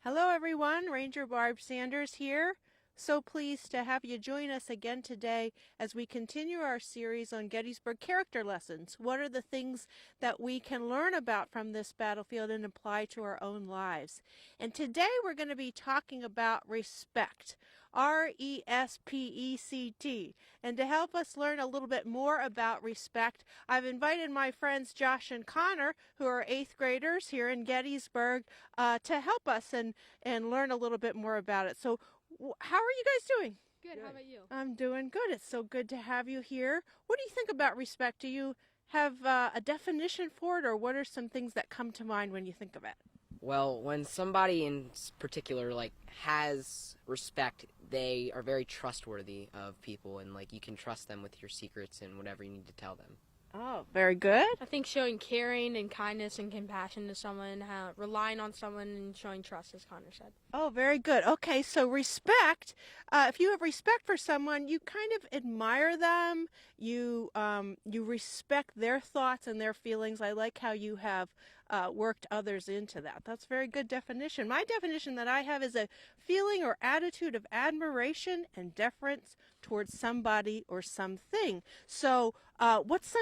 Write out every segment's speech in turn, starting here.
Hello everyone, Ranger Barb Sanders here. So pleased to have you join us again today as we continue our series on Gettysburg character lessons. What are the things that we can learn about from this battlefield and apply to our own lives? And today we're going to be talking about respect. R-E-S-P-E-C-T. And to help us learn a little bit more about respect, I've invited my friends Josh and Connor, who are 8th graders here in Gettysburg, to help us and learn a little bit more about it. So how are you guys doing? Good. How about you? I'm doing good. It's so good to have you here. What do you think about respect? Do you have a definition for it, or what are some things that come to mind when you think of it? Well, when somebody in particular has respect, they are very trustworthy of people, and you can trust them with your secrets and whatever you need to tell them. Oh, very good. I think showing caring and kindness and compassion to someone, relying on someone, and showing trust, as Connor said. Oh, very good. Okay, so respect. If you have respect for someone, you kind of admire them. You respect their thoughts and their feelings. I like how you have worked others into that. That's a very good definition. My definition that I have is a feeling or attitude of admiration and deference towards somebody or something. So, what's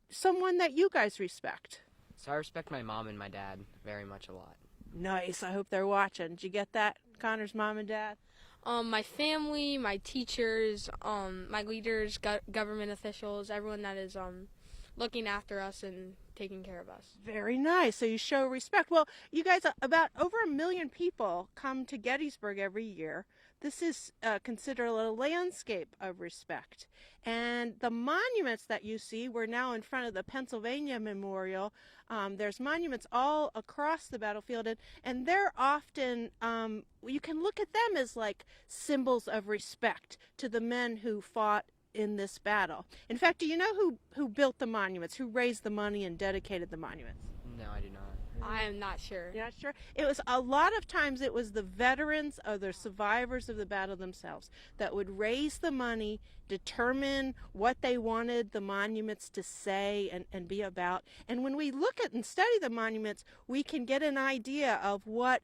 someone that you guys respect? So I respect my mom and my dad very much a lot. Nice. I hope they're watching. Did you get that, Connor's mom and dad? My family, my teachers, my leaders, government officials, everyone that is looking after us and taking care of us. Very nice. So you show respect. Well, you guys, about over 1 million people come to Gettysburg every year. This is considered a landscape of respect. And the monuments that you see, we're now in front of the Pennsylvania Memorial. There's monuments all across the battlefield, and they're often, you can look at them as like symbols of respect to the men who fought in this battle. In fact, do you know who built the monuments, who raised the money and dedicated the monuments? No, I do not. I am not sure. You're not sure? It was a lot of times it was the veterans or the survivors of the battle themselves that would raise the money, determine what they wanted the monuments to say and be about. And when we look at and study the monuments, we can get an idea of what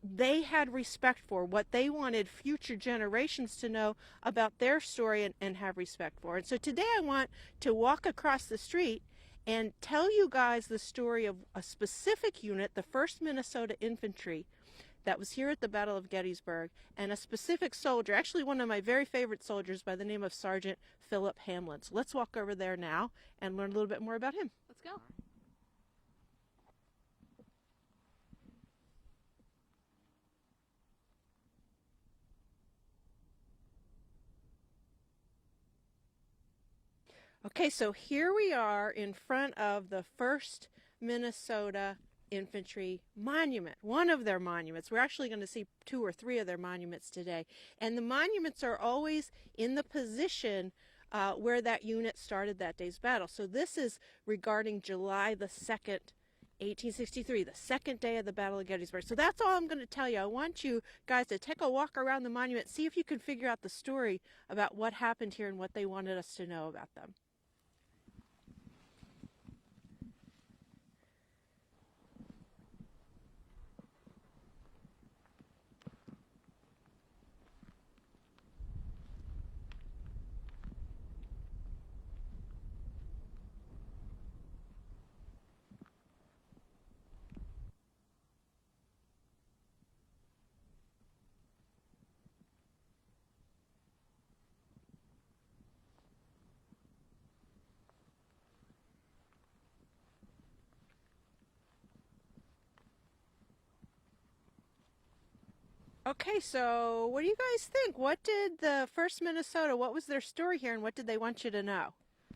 they had respect for, what they wanted future generations to know about their story and have respect for. And so today I want to walk across the street and tell you guys the story of a specific unit, the 1st Minnesota Infantry, that was here at the Battle of Gettysburg, and a specific soldier, actually one of my very favorite soldiers by the name of Sergeant Philip Hamlin. So let's walk over there now and learn a little bit more about him. Let's go. Okay, so here we are in front of the 1st Minnesota Infantry Monument, one of their monuments. We're actually going to see 2 or 3 of their monuments today. And the monuments are always in the position where that unit started that day's battle. So this is regarding July the 2nd, 1863, the 2nd day of the Battle of Gettysburg. So that's all I'm going to tell you. I want you guys to take a walk around the monument, see if you can figure out the story about what happened here and what they wanted us to know about them. Okay, so what do you guys think? What did the 1st Minnesota, what was their story here, and what did they want you to know?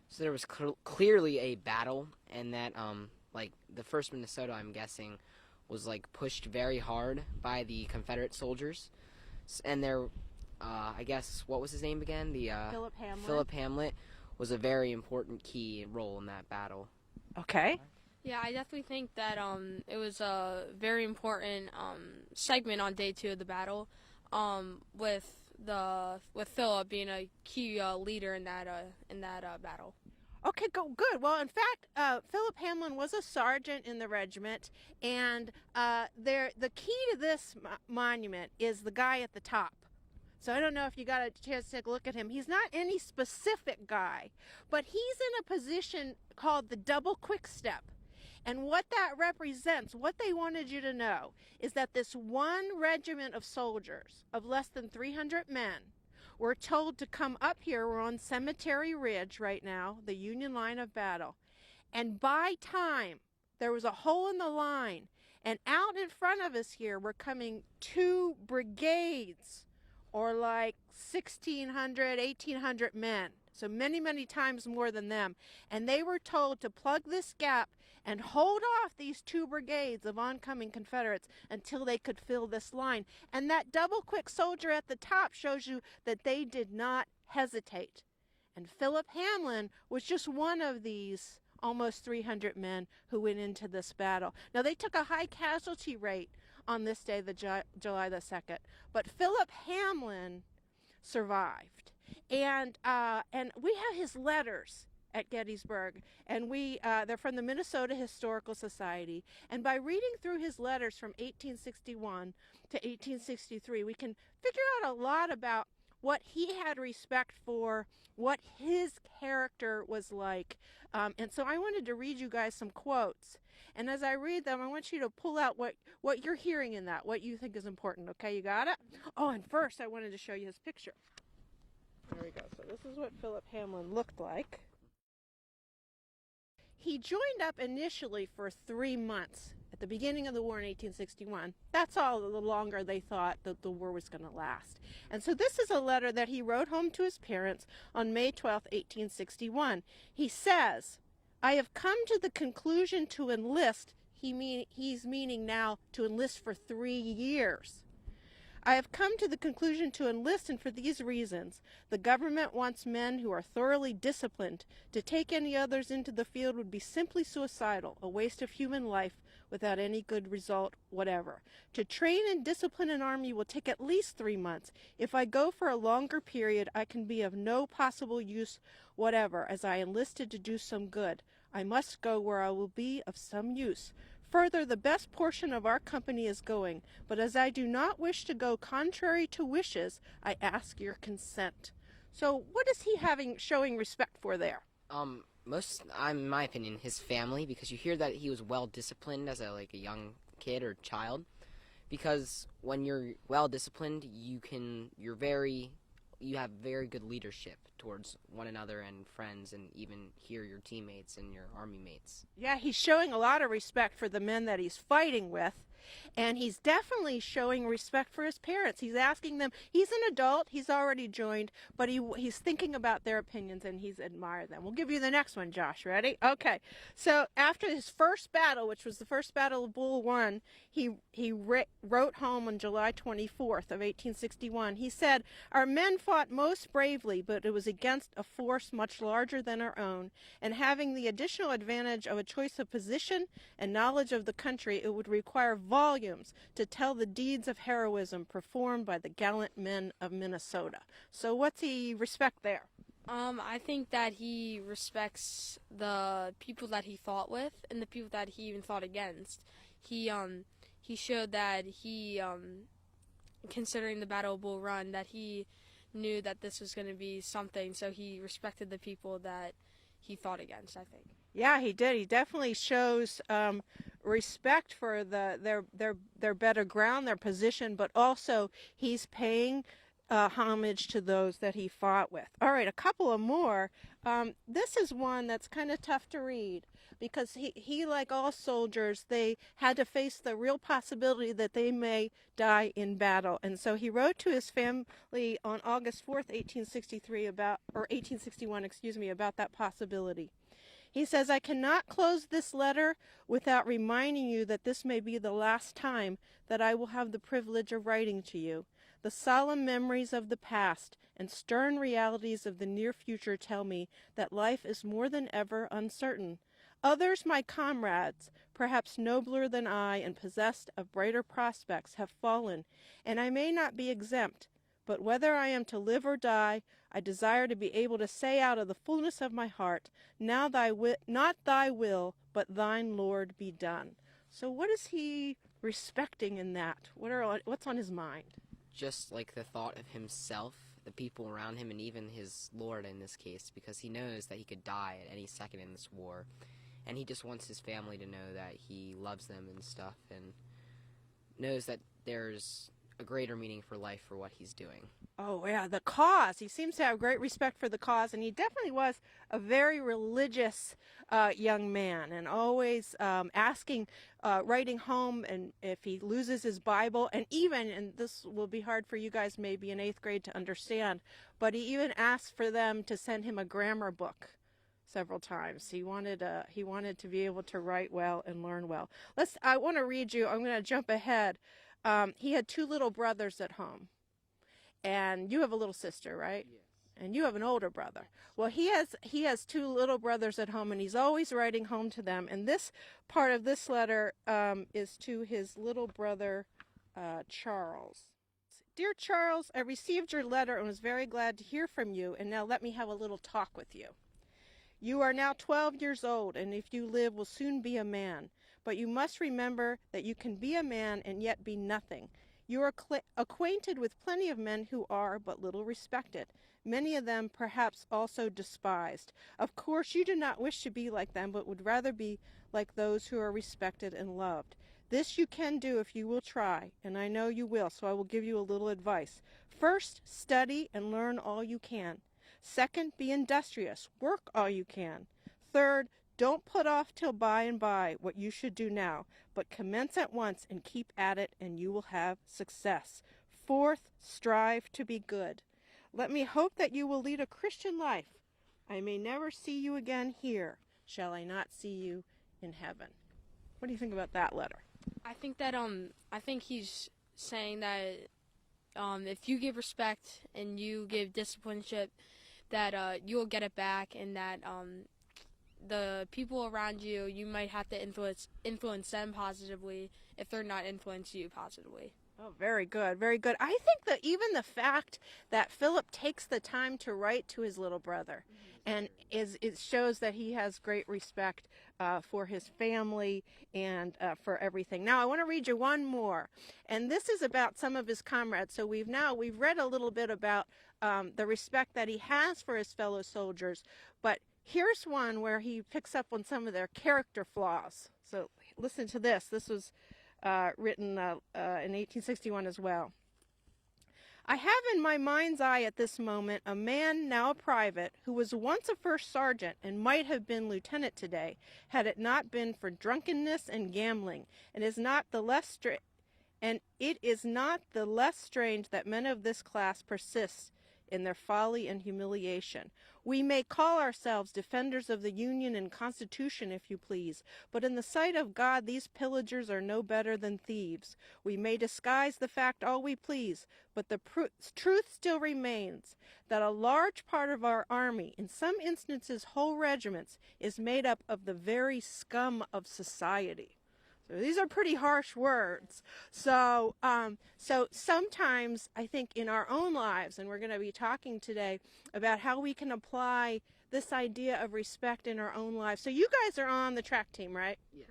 So there was clearly a battle, and that the 1st Minnesota, I'm guessing, was pushed very hard by the Confederate soldiers, and their I guess, what was his name again? Philip Hamlin. Philip Hamlet was a very important key role in that battle. Okay. Yeah, I definitely think that it was a very important segment on day 2 of the battle, with Philip being a key leader in that battle. Okay, go good. Well, in fact, Philip Hamlin was a sergeant in the regiment, and the key to this monument is the guy at the top. So I don't know if you got a chance to take a look at him. He's not any specific guy, but he's in a position called the double quick step. And what that represents, what they wanted you to know, is that this one regiment of soldiers of less than 300 men were told to come up here. We're on Cemetery Ridge right now, the Union line of battle. And by time, there was a hole in the line. And out in front of us here were coming 2 brigades, or like 1,600, 1,800 men. So many, many times more than them. And they were told to plug this gap and hold off these 2 brigades of oncoming Confederates until they could fill this line. And that double quick soldier at the top shows you that they did not hesitate. And Philip Hamlin was just one of these almost 300 men who went into this battle. Now, they took a high casualty rate on this day, July the 2nd, but Philip Hamlin survived. And we have his letters at Gettysburg, and they're from the Minnesota Historical Society. And by reading through his letters from 1861 to 1863, we can figure out a lot about what he had respect for, what his character was like. And so I wanted to read you guys some quotes. And as I read them, I want you to pull out what you're hearing in that, what you think is important. Okay, you got it? Oh, and first I wanted to show you his picture. There we go. So this is what Philip Hamlin looked like. He joined up initially for 3 months at the beginning of the war in 1861. That's all the longer they thought that the war was going to last. And so this is a letter that he wrote home to his parents on May 12, 1861. He says, "I have come to the conclusion to enlist," he's meaning now to enlist for 3 years. "I have come to the conclusion to enlist, and for these reasons. The government wants men who are thoroughly disciplined. To take any others into the field would be simply suicidal, a waste of human life without any good result whatever. To train and discipline an army will take at least 3 months. If I go for a longer period, I can be of no possible use whatever, as I enlisted to do some good. I must go where I will be of some use. Further, the best portion of our company is going, but as I do not wish to go contrary to wishes, I ask your consent." So what is he showing respect for there? In my opinion, his family, because you hear that he was well disciplined as a young kid or child. Because when you're well disciplined, you have very good leadership towards one another and friends, and even your teammates and your army mates. Yeah, he's showing a lot of respect for the men that he's fighting with, and he's definitely showing respect for his parents. He's asking them, he's an adult, he's already joined, but he's thinking about their opinions and he's admired them. We'll give you the next one, Josh. Ready? Okay. So after his first battle, which was the first Battle of Bull Run, he wrote home on July 24th of 1861. He said, "Our men fought most bravely, but it was against a force much larger than our own, and having the additional advantage of a choice of position and knowledge of the country, it would require volumes to tell the deeds of heroism performed by the gallant men of Minnesota." So what's he respect there? I think that he respects the people that he fought with and the people that he even fought against. He showed that considering the Battle of Bull Run, that he knew that this was going to be something, so he respected the people that he fought against, I think. Yeah, he did. He definitely shows respect for their better ground, their position, but also he's paying homage to those that he fought with. All right, a couple of more. This is one that's kind of tough to read because he, like all soldiers, they had to face the real possibility that they may die in battle. And so he wrote to his family on August 4th, 1861, about that possibility. He says, "I cannot close this letter without reminding you that this may be the last time that I will have the privilege of writing to you. The solemn memories of the past and stern realities of the near future tell me that life is more than ever uncertain. Others, my comrades, perhaps nobler than I and possessed of brighter prospects, have fallen, and I may not be exempt. But whether I am to live or die, I desire to be able to say out of the fullness of my heart, now not thy will, but thine, Lord, be done. So what is he respecting in that? What's on his mind? Just like the thought of himself, the people around him, and even his Lord in this case, because he knows that he could die at any second in this war. And he just wants his family to know that he loves them and stuff, and knows that there's a greater meaning for life for what he's doing. Oh, yeah, the cause. He seems to have great respect for the cause, and he definitely was a very religious young man, and always asking, writing home, and if he loses his Bible, and even, and this will be hard for you guys maybe in 8th grade to understand, but he even asked for them to send him a grammar book several times. He wanted to be able to write well and learn well. I want to read you. I'm going to jump ahead. He had 2 little brothers at home, and you have a little sister, right? Yes. And you have an older brother. Well, he has 2 little brothers at home, and he's always writing home to them. And this part of this letter is to his little brother, Charles. Dear Charles, I received your letter and was very glad to hear from you. And now let me have a little talk with you. You are now 12 years old, and if you live, will soon be a man. But you must remember that you can be a man and yet be nothing. You are acquainted with plenty of men who are but little respected, many of them perhaps also despised. Of course, you do not wish to be like them, but would rather be like those who are respected and loved. This you can do if you will try, and I know you will, so I will give you a little advice. First, study and learn all you can. Second, be industrious. Work all you can. Third, don't put off till by and by what you should do now, but commence at once and keep at it, and you will have success. Fourth, strive to be good. Let me hope that you will lead a Christian life. I may never see you again here. Shall I not see you in heaven? What do you think about that letter? I think he's saying that if you give respect and you give discipleship, that you'll get it back, and that the people around you, you might have to influence them positively if they're not influencing you positively. Oh, very good, very good. I think that even the fact that Philip takes the time to write to his little brother, and it shows that he has great respect for his family and for everything. Now, I want to read you one more, and this is about some of his comrades. So we've read a little bit about the respect that he has for his fellow soldiers, but here's one where he picks up on some of their character flaws. So listen to this. This was written in 1861 as well. I have in my mind's eye at this moment a man, now a private, who was once a first sergeant and might have been lieutenant today, had it not been for drunkenness and gambling, and it is not the less strange that men of this class persist in their folly and humiliation. We may call ourselves defenders of the Union and Constitution, if you please, but in the sight of God these pillagers are no better than thieves. We may disguise the fact all we please, but the truth still remains that a large part of our army, in some instances whole regiments, is made up of the very scum of society. So these are pretty harsh words. So sometimes I think in our own lives, and we're going to be talking today about how we can apply this idea of respect in our own lives. So you guys are on the track team, right? Yes.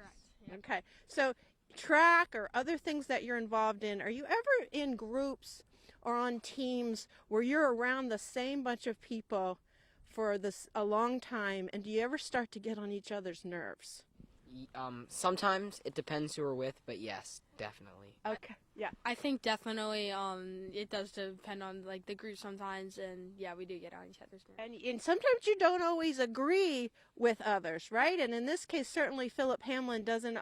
Correct. Okay. So track or other things that you're involved in, are you ever in groups or on teams where you're around the same bunch of people for a long time, and do you ever start to get on each other's nerves? Sometimes it depends who we're with, but yes, definitely. Okay. Yeah. I think definitely it does depend on like the group sometimes, and yeah, we do get on each other's nerves. And sometimes you don't always agree with others, right? And in this case, certainly Philip Hamlin doesn't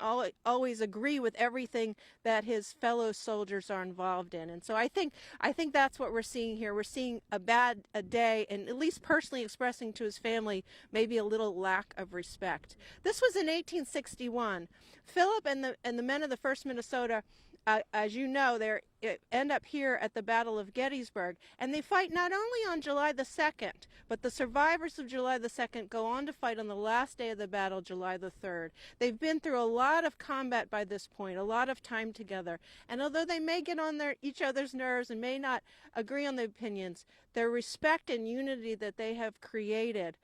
always agree with everything that his fellow soldiers are involved in. And so I think that's what we're seeing here. We're seeing a day, and at least personally expressing to his family maybe a little lack of respect. This was in 1861. Philip and the men of the 1st Minnesota as you know, they end up here at the Battle of Gettysburg, and they fight not only on July the 2nd, but the survivors of July the 2nd go on to fight on the last day of the battle, July the 3rd. They've been through a lot of combat by this point, a lot of time together, and although they may get on each other's nerves and may not agree on the opinions, their respect and unity that they have created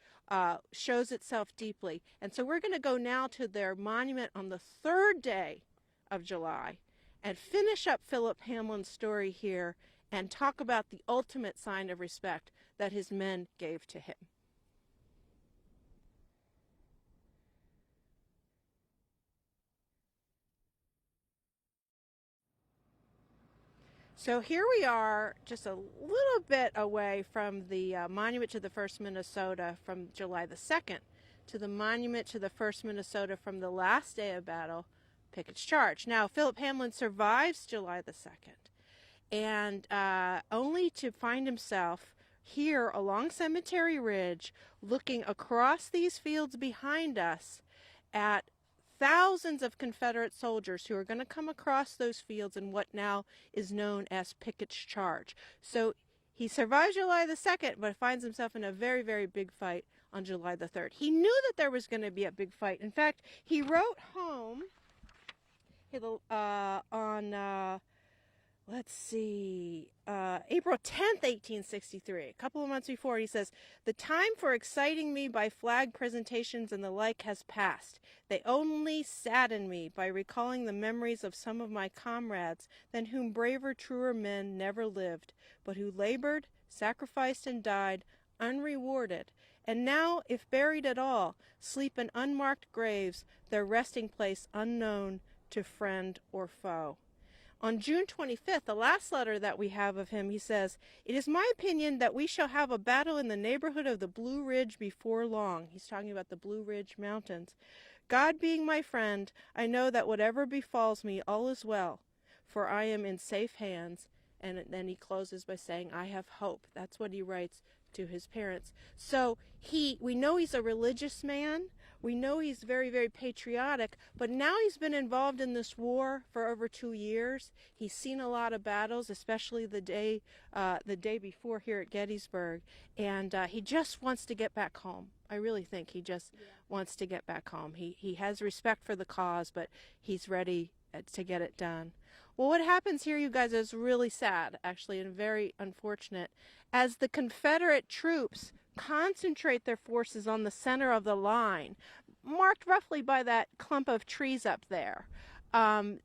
shows itself deeply. And so we're going to go now to their monument on the 3rd day of July and finish up Philip Hamlin's story here and talk about the ultimate sign of respect that his men gave to him. So here we are, just a little bit away from the monument to the 1st Minnesota from July the 2nd to the monument to the 1st Minnesota from the last day of battle, Pickett's Charge. Now, Philip Hamlin survives July the 2nd, and only to find himself here along Cemetery Ridge, looking across these fields behind us at thousands of Confederate soldiers who are going to come across those fields in what now is known as Pickett's Charge. So he survives July the 2nd, but finds himself in a very, very big fight on July the 3rd. He knew that there was going to be a big fight. In fact, he wrote home on, let's see, April 10th, 1863, a couple of months before, he says, "The time for exciting me by flag presentations and the like has passed. They only sadden me by recalling the memories of some of my comrades than whom braver, truer men never lived, but who labored, sacrificed, and died unrewarded, and now, if buried at all, sleep in unmarked graves, their resting place unknown to friend or foe." On June 25th, the last letter that we have of him, he says, "It is my opinion that we shall have a battle in the neighborhood of the Blue Ridge before long." He's talking about the Blue Ridge Mountains. "God being my friend, I know that whatever befalls me, all is well, for I am in safe hands." And then he closes by saying, "I have hope." That's what he writes to his parents. So we know he's a religious man. We know he's very, very patriotic, but now he's been involved in this war for over 2 years. He's seen a lot of battles, especially the day before here at Gettysburg, and he just wants to get back home. I really think he just wants to get back home. He has respect for the cause, but he's ready to get it done. Well, what happens here, you guys, is really sad, actually, and very unfortunate. As the Confederate troops concentrate their forces on the center of the line, marked roughly by that clump of trees up there,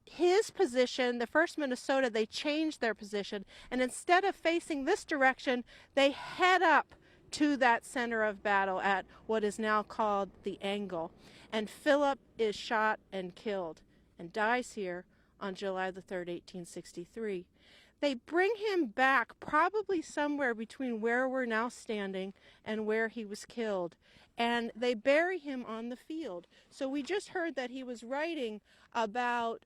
his position, the 1st Minnesota, they changed their position, and instead of facing this direction, they head up to that center of battle at what is now called the Angle. And Philip is shot and killed and dies here on July the 3rd, 1863. They bring him back probably somewhere between where we're now standing and where he was killed, and they bury him on the field. So we just heard that he was writing about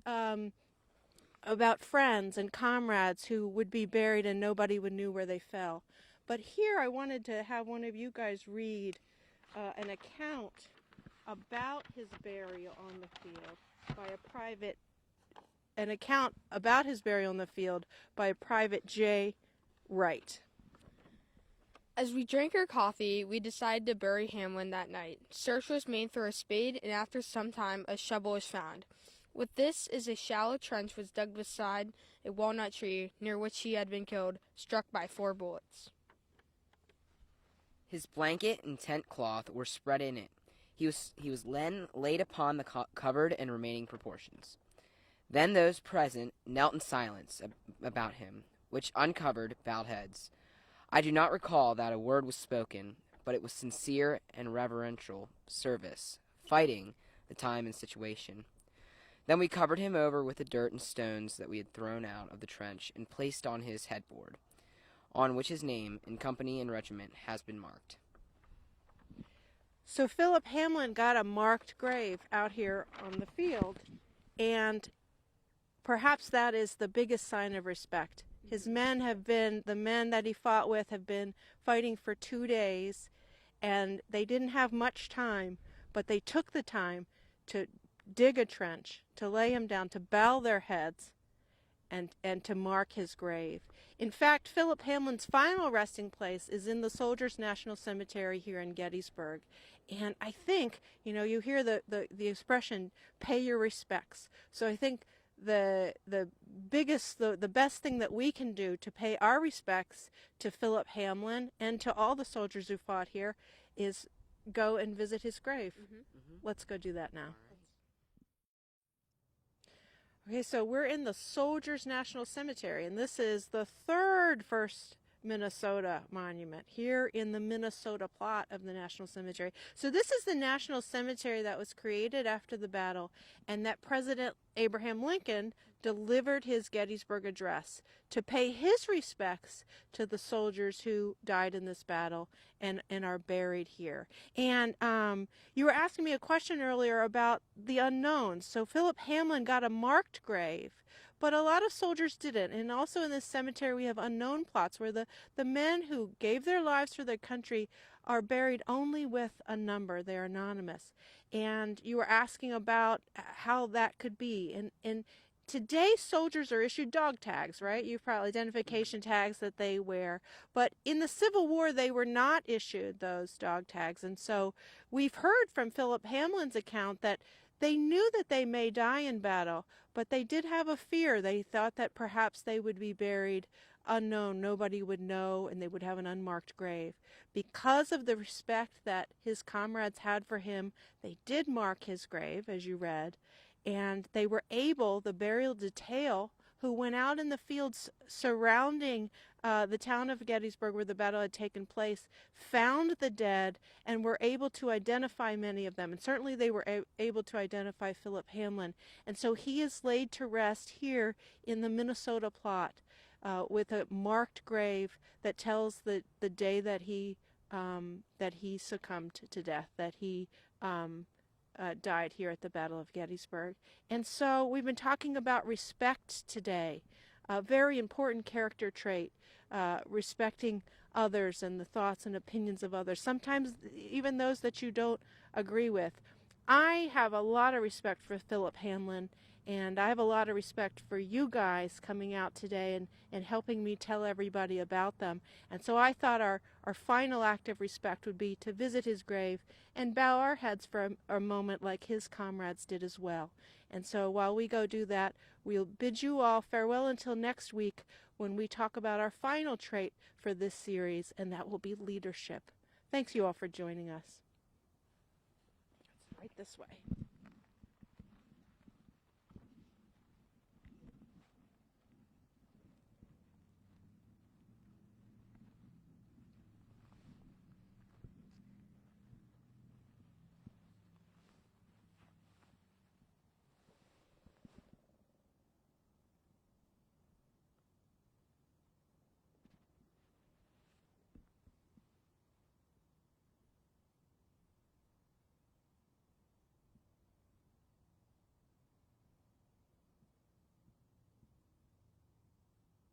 friends and comrades who would be buried and nobody would know where they fell. But here I wanted to have one of you guys read an account about his burial on the field by a private J. Wright. As we drank our coffee, we decided to bury Hamlin that night. Search was made for a spade, and after some time, a shovel was found. With this is a shallow trench was dug beside a walnut tree near which he had been killed, struck by 4 bullets. His blanket and tent cloth were spread in it. He was then laid upon the covered and remaining proportions. Then those present knelt in silence about him, which uncovered bowed heads. I do not recall that a word was spoken, but it was sincere and reverential service, fighting the time and situation. Then we covered him over with the dirt and stones that we had thrown out of the trench and placed on his headboard, on which his name and company and regiment has been marked. So Philip Hamlin got a marked grave out here on the field, and perhaps that is the biggest sign of respect. His men the men that he fought with have been fighting for 2 days, and they didn't have much time, but they took the time to dig a trench, to lay him down, to bow their heads, and to mark his grave. In fact, Philip Hamlin's final resting place is in the Soldiers' National Cemetery here in Gettysburg. And I think, you hear the expression, pay your respects. So I think the best thing that we can do to pay our respects to Philip Hamlin and to all the soldiers who fought here is go and visit his grave. Let's go do that now. Okay, so we're in the Soldiers National Cemetery, and this is the third First Minnesota monument here in the Minnesota plot of the National Cemetery. So this is the National Cemetery that was created after the battle, and that President Abraham Lincoln delivered his Gettysburg Address to pay his respects to the soldiers who died in this battle and are buried here. And you were asking me a question earlier about the unknowns. So Philip Hamlin got a marked grave, but a lot of soldiers didn't. And also in this cemetery we have unknown plots where the men who gave their lives for their country are buried only with a number. They're anonymous. And you were asking about how that could be. And today, soldiers are issued dog tags, right? You've probably identification tags that they wear. But in the Civil War, they were not issued those dog tags. And so we've heard from Philip Hamlin's account that they knew that they may die in battle, but they did have a fear. They thought that perhaps they would be buried unknown. Nobody would know, and they would have an unmarked grave. Because of the respect that his comrades had for him, they did mark his grave, as you read. And they were able, the burial detail, who went out in the fields surrounding the town of Gettysburg where the battle had taken place, found the dead and were able to identify many of them. And certainly they were able to identify Philip Hamlin. And so he is laid to rest here in the Minnesota plot with a marked grave that tells the day that he succumbed to death, that he died here at the Battle of Gettysburg. And so we've been talking about respect today, a very important character trait, respecting others and the thoughts and opinions of others, sometimes even those that you don't agree with. I have a lot of respect for Philip Hamlin, and I have a lot of respect for you guys coming out today and helping me tell everybody about them. And so I thought our final act of respect would be to visit his grave and bow our heads for a moment like his comrades did as well. And so while we go do that, we'll bid you all farewell until next week when we talk about our final trait for this series, and that will be leadership. Thanks you all for joining us. Right this way.